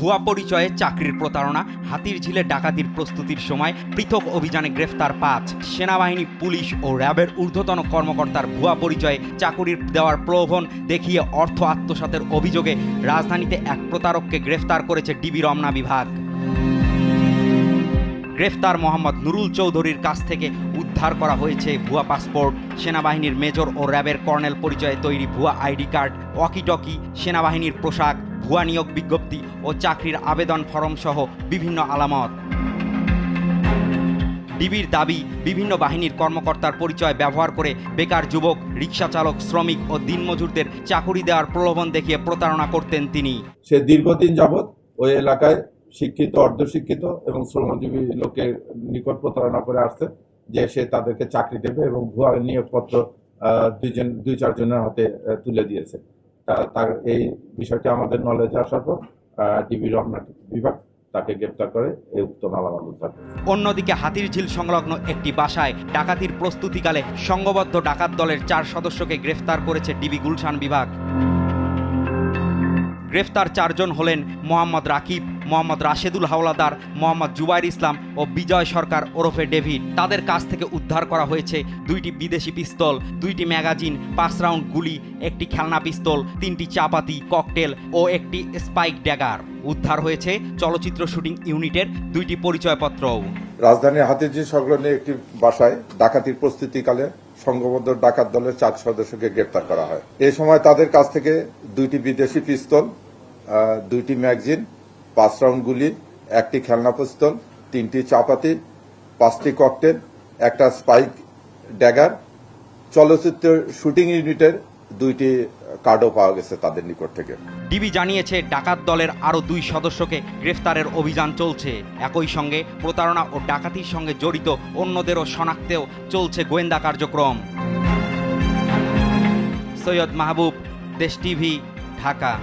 ভুয়া পরিচয়ে চাকরির প্রতারণা, হাতিরঝিলে ডাকাতির প্রস্তুতির সময় পৃথক অভিযানে গ্রেফতার 5 সেনাবাহিনী, পুলিশ ও র্যাবের ঊর্ধ্বতন কর্মকর্তার ভুয়া পরিচয়ে চাকুরির দেওয়ার প্রলোভন দেখিয়ে অর্থ আত্মসাতের অভিযোগে রাজধানীতে এক প্রতারককে গ্রেফতার করেছে ডিবি রমনা বিভাগ। গ্রেফতার মোহাম্মদ নুরুল চৌধুরীর কাছ থেকে উদ্ধার করা হয়েছে ভুয়া পাসপোর্ট, সেনাবাহিনীর মেজর ও র্যাবের কর্নেল পরিচয়ে তৈরি ভুয়া আইডি কার্ড, ওয়াকিটকি, সেনাবাহিনীর পোশাক, ভুয়া নিয়োগ বিজ্ঞপ্তি ও চাকরির আবেদন ফরম সহ বিভিন্ন আলামত। ডিবির দাবি, বিভিন্ন বাহিনীর কর্মকর্তার পরিচয় ব্যবহার করে বেকার যুবক, রিকশা চালক, শ্রমিক ও দিনমজুরদের চাকুরি দেওয়ার প্রলোভন দেখিয়ে প্রতারণা করতেন তিনি। সে দীর্ঘদিন যাবৎ ওই এলাকায় শিক্ষিত, অর্ধশিক্ষিত এবং শ্রমজীবী লোকের নিকট প্রতারণা করে আসছে যে সে তাদেরকে চাকরি দেবে এবং ভুয়া নিয়োগপত্র 2-4 জনের হাতে তুলে দিয়েছে। তার এই বিষয়টি আমাদের নলেজে আসার পর ডিবি রমনা বিভাগ তাকে গ্রেপ্তার করে এই উক্ত মালামাল উদ্ধার করে। অন্যদিকে হাতিরঝিল সংলগ্ন একটি বাসায় ডাকাতির প্রস্তুতিকালে সংঘবদ্ধ ডাকাত দলের 4 সদস্যকে গ্রেফতার করেছে ডিবি গুলশান বিভাগ। গ্রেফতার 4 জন হলেন মোহাম্মদ রাকিব, মোহাম্মদ রাশেদুল হাওলাদার, মোহাম্মদ জুবাইর ইসলাম ও বিজয় সরকার ওরফে ডেভিড। তাদের কাছ থেকে উদ্ধার করা হয়েছে 2টি বিদেশি পিস্তল, 2টি ম্যাগাজিন, 5 রাউন্ড গুলি, একটি খেলনা পিস্তল, 3টি চাপাতি, ককটেল ও একটি স্পাইক ড্যাগার। উদ্ধার হয়েছে চলচ্চিত্র শুটিং ইউনিটের 2টি পরিচয়পত্রও। রাজধানীর হাতিরঝিল সংলগ্ন একটি বাসায় ডাকাতির প্রস্তুতিকালে সংঘবদ্ধ ডাকাত দলের 4 সদস্যকে গ্রেপ্তার করা হয়। এই সময় তাদের কাছ থেকে 2টি বিদেশি পিস্তল, 2টি ম্যাগাজিন, 5 রাউন্ড গুলি, একটি খেলনা পিস্তল, 3টি চাপাতি, 5টি ককটেল, একটা স্পাইক ড্যাগার, চলচ্চিত্র শুটিং ইউনিটের 2টি কার্ডও পাওয়া গেছে তাদের নিকট থেকে। ডিবি জানিয়েছে ডাকাত দলের আরও 2 সদস্যকে গ্রেফতারের অভিযান চলছে। একই সঙ্গে প্রতারণা ও ডাকাতির সঙ্গে জড়িত অন্যদেরও শনাক্তেও চলছে গোয়েন্দা কার্যক্রম। সৈয়দ মাহবুব, দেশ টিভি, ঢাকা।